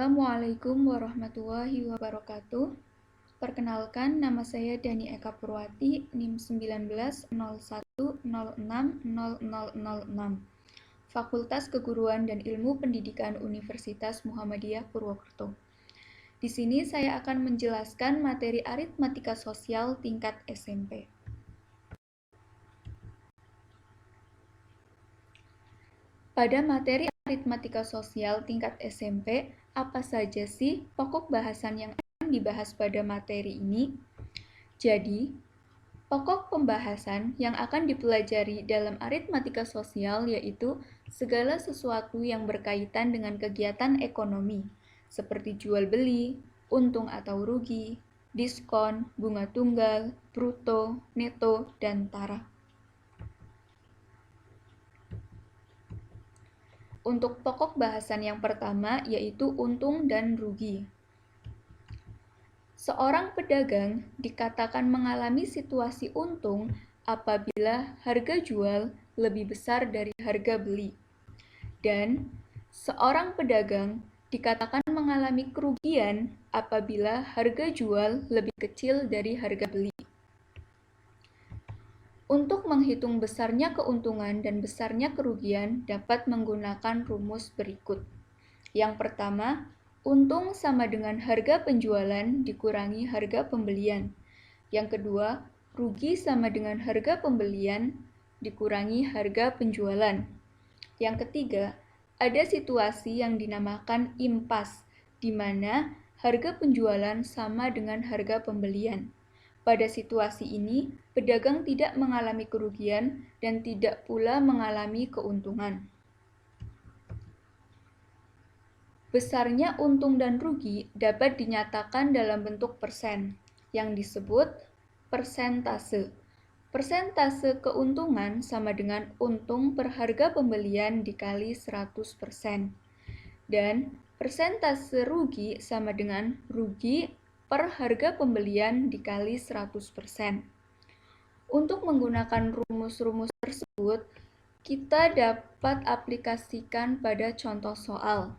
Assalamualaikum warahmatullahi wabarakatuh. Perkenalkan, nama saya Dani Eka Purwati, NIM 1901060006, Fakultas Keguruan dan Ilmu Pendidikan Universitas Muhammadiyah Purwokerto. Di sini saya akan menjelaskan materi aritmatika sosial tingkat SMP. Pada materi aritmatika sosial tingkat SMP, apa saja sih pokok bahasan yang akan dibahas pada materi ini? Jadi, pokok pembahasan yang akan dipelajari dalam aritmatika sosial yaitu segala sesuatu yang berkaitan dengan kegiatan ekonomi, seperti jual beli, untung atau rugi, diskon, bunga tunggal, bruto, neto, dan tara. Untuk pokok bahasan yang pertama yaitu untung dan rugi. Seorang pedagang dikatakan mengalami situasi untung apabila harga jual lebih besar dari harga beli. Dan seorang pedagang dikatakan mengalami kerugian apabila harga jual lebih kecil dari harga beli. Untuk menghitung besarnya keuntungan dan besarnya kerugian dapat menggunakan rumus berikut. Yang pertama, untung sama dengan harga penjualan dikurangi harga pembelian. Yang kedua, rugi sama dengan harga pembelian dikurangi harga penjualan. Yang ketiga, ada situasi yang dinamakan impas, di mana harga penjualan sama dengan harga pembelian. Pada situasi ini, pedagang tidak mengalami kerugian dan tidak pula mengalami keuntungan. Besarnya untung dan rugi dapat dinyatakan dalam bentuk persen, yang disebut persentase. Persentase keuntungan sama dengan untung per harga pembelian dikali 100%. Dan persentase rugi sama dengan rugi per harga pembelian dikali 100%. Untuk menggunakan rumus-rumus tersebut, kita dapat aplikasikan pada contoh soal.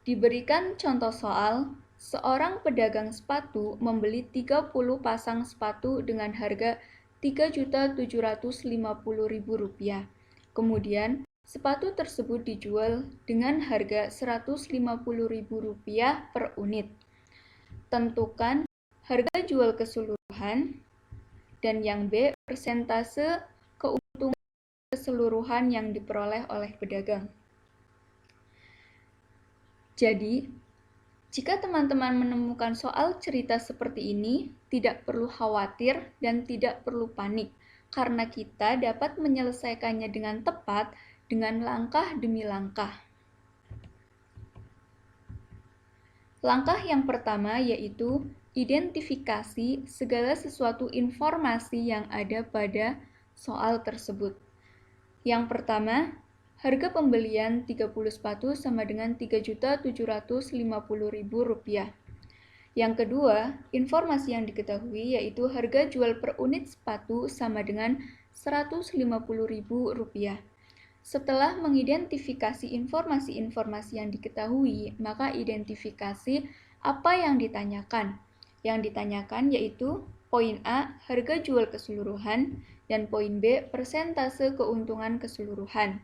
Diberikan contoh soal, seorang pedagang sepatu membeli 30 pasang sepatu dengan harga Rp3.750.000. Kemudian, sepatu tersebut dijual dengan harga Rp150.000 per unit. Tentukan harga jual keseluruhan dan yang B, persentase keuntungan keseluruhan yang diperoleh oleh pedagang. Jadi, jika teman-teman menemukan soal cerita seperti ini, tidak perlu khawatir dan tidak perlu panik, karena kita dapat menyelesaikannya dengan tepat dengan langkah demi langkah. Langkah yang pertama yaitu identifikasi segala sesuatu informasi yang ada pada soal tersebut. Yang pertama, harga pembelian 30 sepatu sama dengan Rp3.750.000. Yang kedua, informasi yang diketahui yaitu harga jual per unit sepatu sama dengan Rp150.000. Setelah mengidentifikasi informasi-informasi yang diketahui, maka identifikasi apa yang ditanyakan. Yang ditanyakan yaitu poin A, harga jual keseluruhan, dan poin B, persentase keuntungan keseluruhan.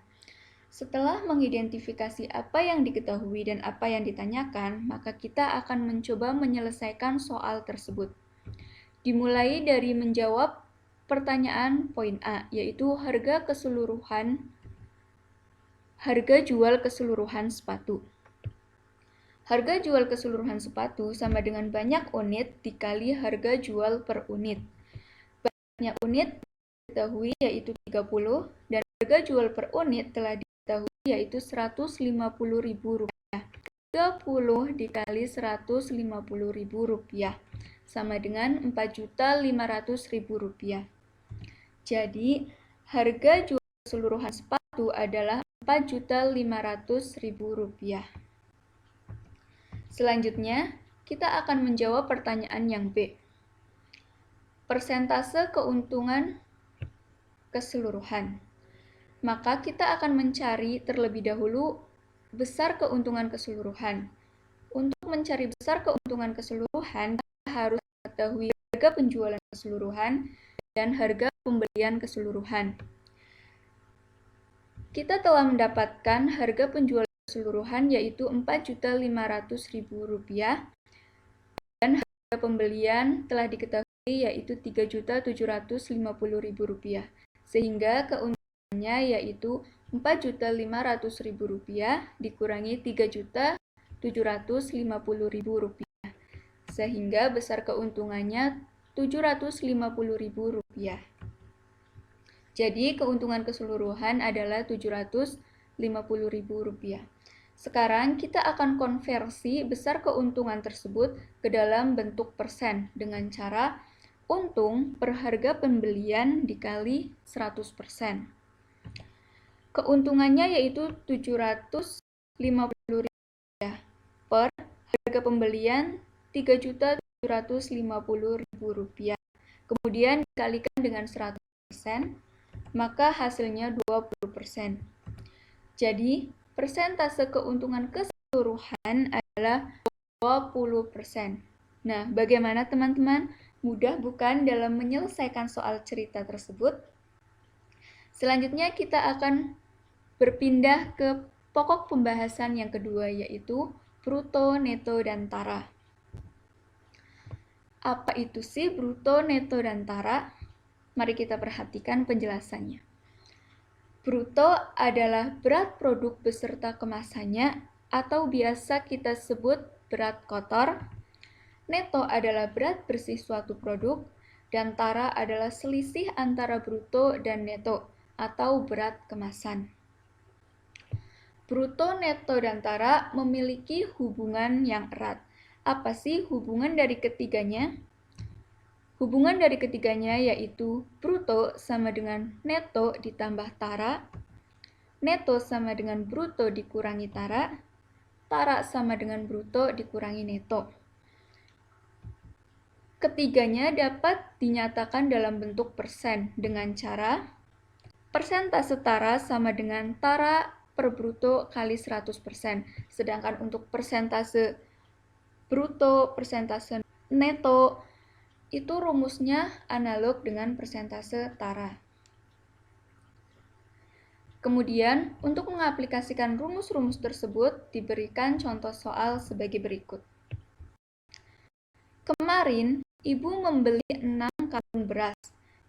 Setelah mengidentifikasi apa yang diketahui dan apa yang ditanyakan, maka kita akan mencoba menyelesaikan soal tersebut. Dimulai dari menjawab pertanyaan poin A, yaitu harga jual keseluruhan sepatu. Harga jual keseluruhan sepatu sama dengan banyak unit dikali harga jual per unit. Banyaknya unit diketahui yaitu 30 dan harga jual per unit telah diketahui yaitu Rp150.000. 30 dikali Rp150.000 sama dengan Rp4.500.000. Jadi, harga jual keseluruhan sepatu adalah Rp4.500.000. Selanjutnya, kita akan menjawab pertanyaan yang B. Persentase keuntungan keseluruhan. Maka kita akan mencari terlebih dahulu besar keuntungan keseluruhan. Untuk mencari besar keuntungan keseluruhan, kita harus mengetahui harga penjualan keseluruhan dan harga pembelian keseluruhan. Kita telah mendapatkan harga penjualan keseluruhan yaitu Rp4.500.000 dan harga pembelian telah diketahui yaitu Rp3.750.000, sehingga keuntungannya yaitu Rp4.500.000 dikurangi Rp3.750.000, sehingga besar keuntungannya Rp750.000. Jadi keuntungan keseluruhan adalah Rp750.000. Sekarang kita akan konversi besar keuntungan tersebut ke dalam bentuk persen dengan cara untung per harga pembelian dikali 100%. Keuntungannya yaitu Rp750.000 per harga pembelian Rp3.750.000. Kemudian dikalikan dengan 100%, maka hasilnya 20%. Jadi, persentase keuntungan keseluruhan adalah 20%. Nah, bagaimana teman-teman? Mudah bukan dalam menyelesaikan soal cerita tersebut? Selanjutnya kita akan berpindah ke pokok pembahasan yang kedua, yaitu bruto, neto, dan tara. Apa itu sih bruto, neto, dan tara? Mari kita perhatikan penjelasannya. Bruto adalah berat produk beserta kemasannya atau biasa kita sebut berat kotor. Neto adalah berat bersih suatu produk, dan tara adalah selisih antara bruto dan neto atau berat kemasan. Bruto, neto, dan tara memiliki hubungan yang erat. Apa sih hubungan dari ketiganya? Hubungan dari ketiganya yaitu bruto sama dengan neto ditambah tara, neto sama dengan bruto dikurangi tara, tara sama dengan bruto dikurangi neto. Ketiganya dapat dinyatakan dalam bentuk persen dengan cara persentase tara sama dengan tara per bruto kali 100%. Sedangkan untuk persentase bruto, persentase neto, itu rumusnya analog dengan persentase tara. Kemudian, untuk mengaplikasikan rumus-rumus tersebut, diberikan contoh soal sebagai berikut. Kemarin, Ibu membeli 6 karung beras.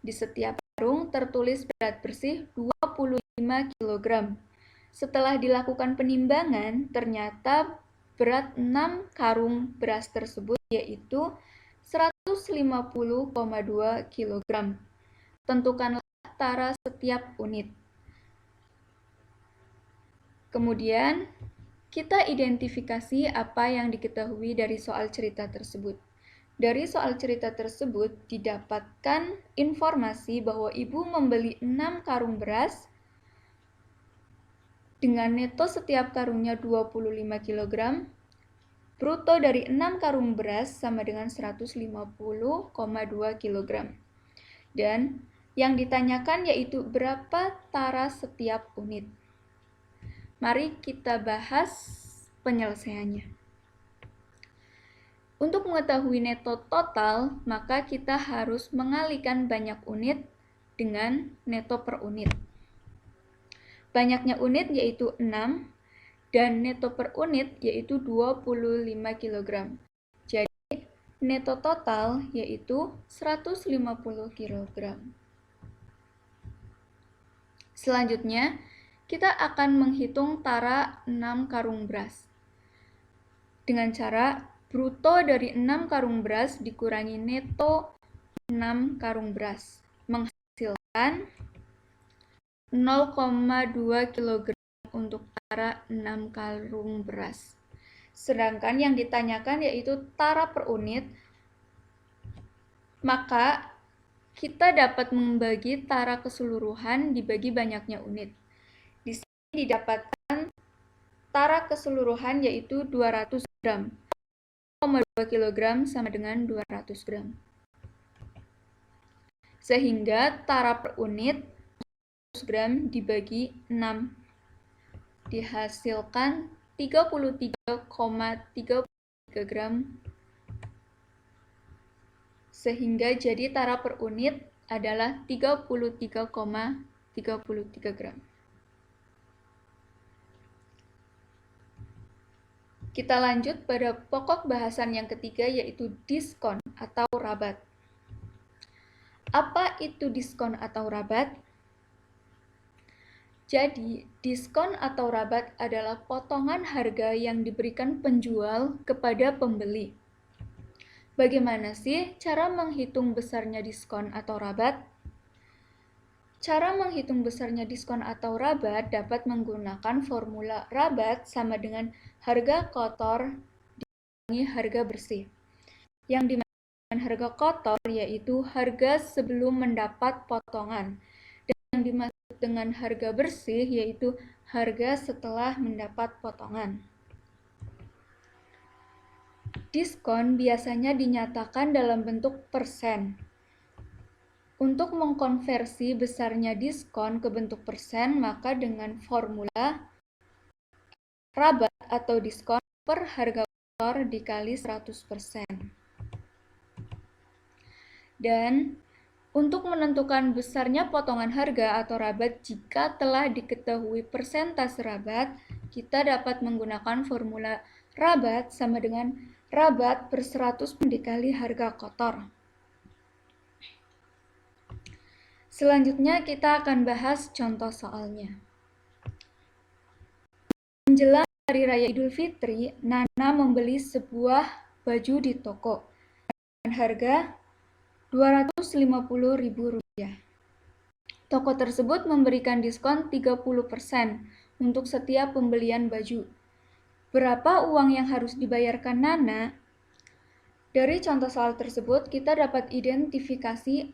Di setiap karung tertulis berat bersih 25 kg. Setelah dilakukan penimbangan, ternyata berat 6 karung beras tersebut yaitu 150,2 kg. Tentukanlah tara setiap unit. Kemudian, kita identifikasi apa yang diketahui dari soal cerita tersebut. Dari soal cerita tersebut didapatkan informasi bahwa Ibu membeli 6 karung beras dengan neto setiap karungnya 25 kg. Bruto dari 6 karung beras sama dengan 150,2 kg. Dan yang ditanyakan yaitu berapa tara setiap unit. Mari kita bahas penyelesaiannya. Untuk mengetahui neto total, maka kita harus mengalihkan banyak unit dengan neto per unit. Banyaknya unit yaitu 6 dan neto per unit yaitu 25 kg. Jadi neto total yaitu 150 kg. Selanjutnya, kita akan menghitung tara 6 karung beras. Dengan cara bruto dari 6 karung beras dikurangi neto 6 karung beras, menghasilkan 0,2 kg untuk tara 6 karung beras. Sedangkan yang ditanyakan yaitu tara per unit, maka kita dapat membagi tara keseluruhan dibagi banyaknya unit. Di sini didapatkan tara keseluruhan yaitu 200 gram. 0,2 kg sama dengan 200 gram. Sehingga tara per unit 100 gram dibagi 6 dihasilkan 33,33 gram, sehingga jadi tara per unit adalah 33,33 gram. Kita lanjut pada pokok bahasan yang ketiga, yaitu diskon atau rabat. Apa itu diskon atau rabat? Jadi, diskon atau rabat adalah potongan harga yang diberikan penjual kepada pembeli. Bagaimana sih cara menghitung besarnya diskon atau rabat? Cara menghitung besarnya diskon atau rabat dapat menggunakan formula rabat sama dengan harga kotor dikurangi harga bersih. Yang dimaksud harga kotor yaitu harga sebelum mendapat potongan. Dan yang dimaksud dengan harga bersih yaitu harga setelah mendapat potongan. Diskon biasanya dinyatakan dalam bentuk persen. Untuk mengkonversi besarnya diskon ke bentuk persen, maka dengan formula rabat atau diskon per harga kotor dikali 100%. Dan untuk menentukan besarnya potongan harga atau rabat jika telah diketahui persentase rabat, kita dapat menggunakan formula rabat sama dengan rabat per 100 dikali harga kotor. Selanjutnya kita akan bahas contoh soalnya. Menjelang Hari Raya Idul Fitri, Nana membeli sebuah baju di toko dengan harga Rp250.000. Toko tersebut memberikan diskon 30% untuk setiap pembelian baju. Berapa uang yang harus dibayarkan Nana? Dari contoh soal tersebut, kita dapat identifikasi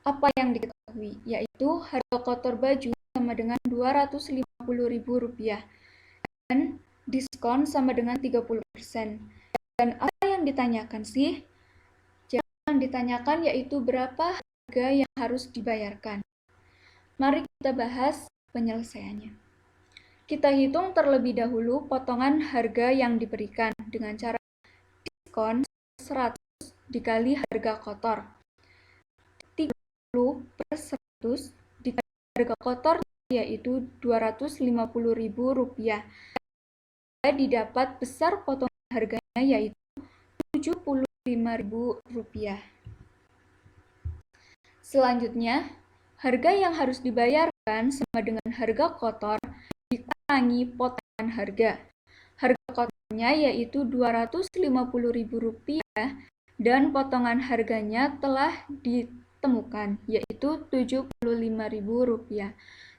apa yang diketahui, yaitu harga kotor baju sama dengan Rp250.000 dan diskon sama dengan 30%. Dan apa yang ditanyakan sih? Yang ditanyakan yaitu berapa harga yang harus dibayarkan. Mari kita bahas penyelesaiannya. Kita hitung terlebih dahulu potongan harga yang diberikan dengan cara diskon 100 dikali harga kotor. 30 per 100 dikali harga kotor yaitu Rp250.000. Didapat besar potongan harganya yaitu Rp75.000. Selanjutnya, harga yang harus dibayarkan sama dengan harga kotor dikurangi potongan harga. Harga kotornya yaitu Rp250.000 dan potongan harganya telah ditemukan yaitu Rp75.000.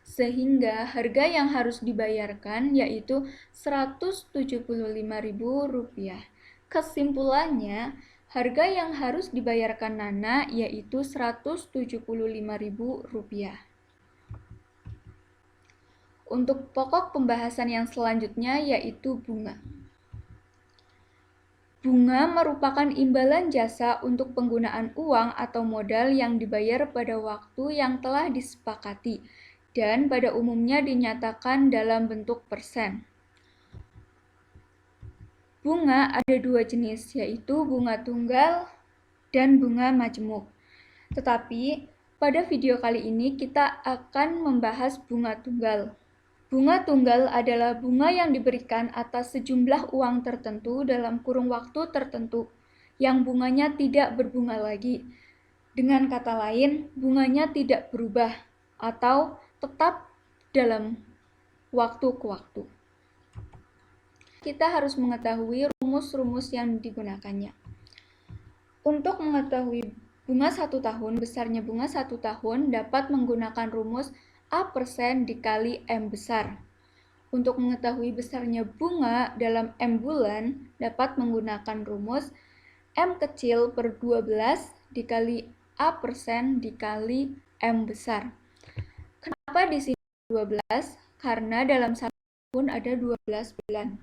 Sehingga harga yang harus dibayarkan yaitu Rp175.000. Kesimpulannya, harga yang harus dibayarkan Nana yaitu Rp175.000. Untuk pokok pembahasan yang selanjutnya yaitu bunga. Bunga merupakan imbalan jasa untuk penggunaan uang atau modal yang dibayar pada waktu yang telah disepakati dan pada umumnya dinyatakan dalam bentuk persen. Bunga ada dua jenis, yaitu bunga tunggal dan bunga majemuk. Tetapi pada video kali ini kita akan membahas bunga tunggal. Bunga tunggal adalah bunga yang diberikan atas sejumlah uang tertentu dalam kurun waktu tertentu, yang bunganya tidak berbunga lagi. Dengan kata lain, bunganya tidak berubah atau tetap dalam waktu ke waktu. Kita harus mengetahui rumus-rumus yang digunakannya. Untuk mengetahui bunga 1 tahun, besarnya bunga 1 tahun dapat menggunakan rumus A% dikali M besar. Untuk mengetahui besarnya bunga dalam M bulan, dapat menggunakan rumus M kecil per 12 dikali A% dikali M besar. Kenapa di sini 12? Karena dalam 1 tahun ada 12 bulan.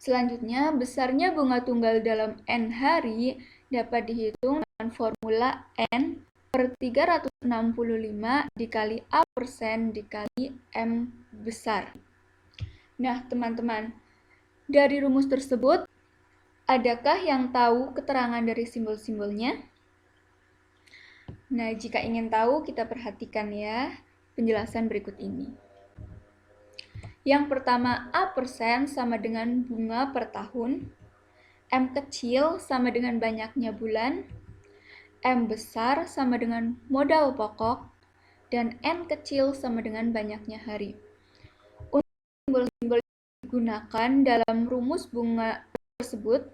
Selanjutnya, besarnya bunga tunggal dalam N hari dapat dihitung dengan formula N per 365 dikali A% dikali M besar. Nah, teman-teman, dari rumus tersebut, adakah yang tahu keterangan dari simbol-simbolnya? Nah, jika ingin tahu, kita perhatikan ya penjelasan berikut ini. Yang pertama, A% sama dengan bunga per tahun, M kecil sama dengan banyaknya bulan, M besar sama dengan modal pokok, dan N kecil sama dengan banyaknya hari. Untuk simbol-simbol yang digunakan dalam rumus bunga tersebut,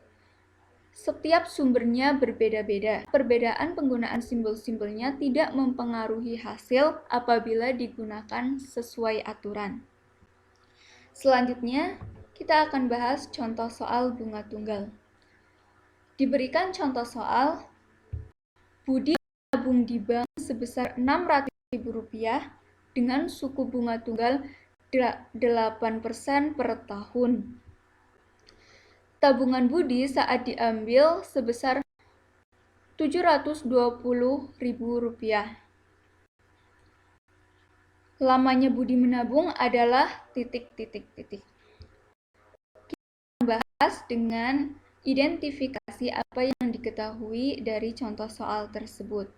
setiap sumbernya berbeda-beda. Perbedaan penggunaan simbol-simbolnya tidak mempengaruhi hasil apabila digunakan sesuai aturan. Selanjutnya, kita akan bahas contoh soal bunga tunggal. Diberikan contoh soal, Budi menabung di bank sebesar Rp600.000 dengan suku bunga tunggal 8% per tahun. Tabungan Budi saat diambil sebesar Rp720.000. Lamanya Budi menabung adalah ... Kita bahas dengan identifikasi apa yang diketahui dari contoh soal tersebut.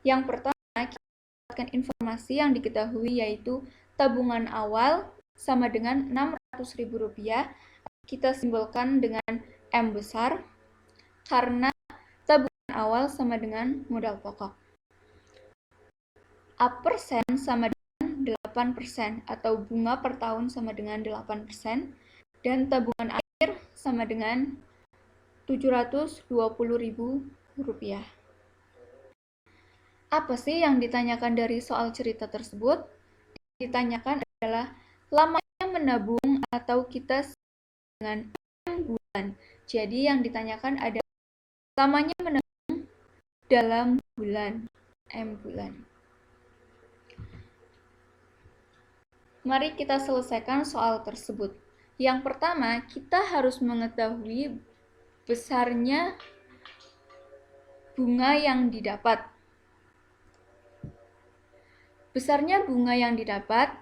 Yang pertama, kita dapatkan informasi yang diketahui yaitu tabungan awal sama dengan Rp600.000. Kita simbolkan dengan M besar karena tabungan awal sama dengan modal pokok. A% sama dengan 8% atau bunga per tahun sama dengan 8%, dan tabungan akhir sama dengan Rp720.000. Apa sih yang ditanyakan dari soal cerita tersebut? Yang ditanyakan adalah lamanya menabung atau kita dengan M bulan. Jadi yang ditanyakan adalah lamanya menabung dalam bulan, M bulan. Mari kita selesaikan soal tersebut. Yang pertama, kita harus mengetahui besarnya bunga yang didapat. Besarnya bunga yang didapat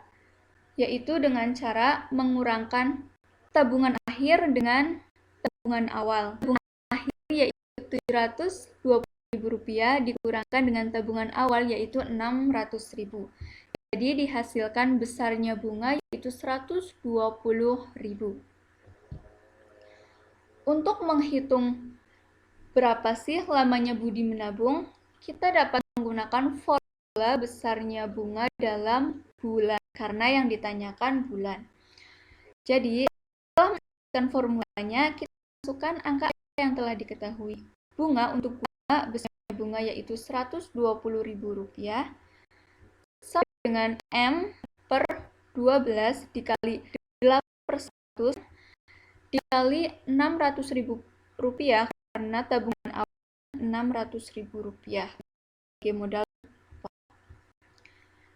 yaitu dengan cara mengurangkan tabungan akhir dengan tabungan awal. Tabungan akhir yaitu Rp720.000 dikurangkan dengan tabungan awal yaitu Rp600.000. Jadi dihasilkan besarnya bunga yaitu Rp120.000. Untuk menghitung berapa sih lamanya Budi menabung, kita dapat menggunakan formula besarnya bunga dalam bulan karena yang ditanyakan bulan. Jadi, setelah menggunakan formulanya, kita masukkan angka yang telah diketahui. Bunga untuk bunga besarnya bunga yaitu Rp120.000 sama dengan M per 12 dikali 8% dikali Rp600.000 karena tabungan awal Rp600.000 sebagai modal.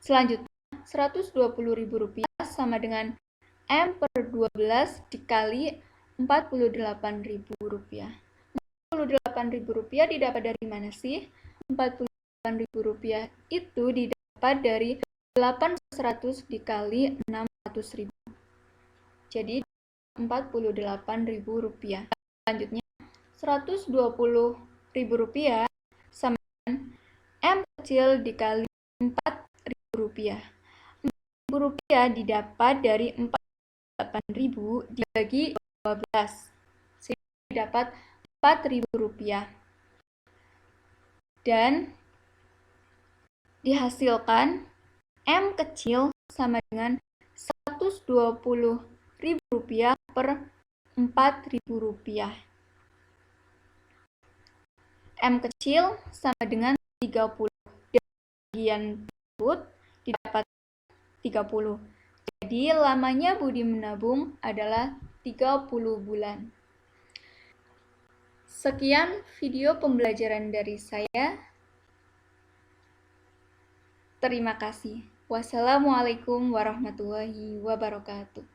Selanjutnya, Rp120.000 sama dengan M per 12 dikali Rp48.000. Rp48.000 didapat dari mana sih? Rp48.000 itu didapat dari 800 dikali 600.000. Jadi Rp48.000. Selanjutnya, Rp120.000 sama dengan M kecil dikali Rp4.000. Rp4.000 didapat dari 48.000 dibagi 12. Sehingga didapat Rp4.000. Dan dihasilkan M kecil sama dengan Rp120.000 per Rp4.000. M kecil sama dengan 30. Dan bagian tersebut didapat 30. Jadi lamanya Budi menabung adalah 30 bulan. Sekian video pembelajaran dari saya. Terima kasih. Wassalamualaikum warahmatullahi wabarakatuh.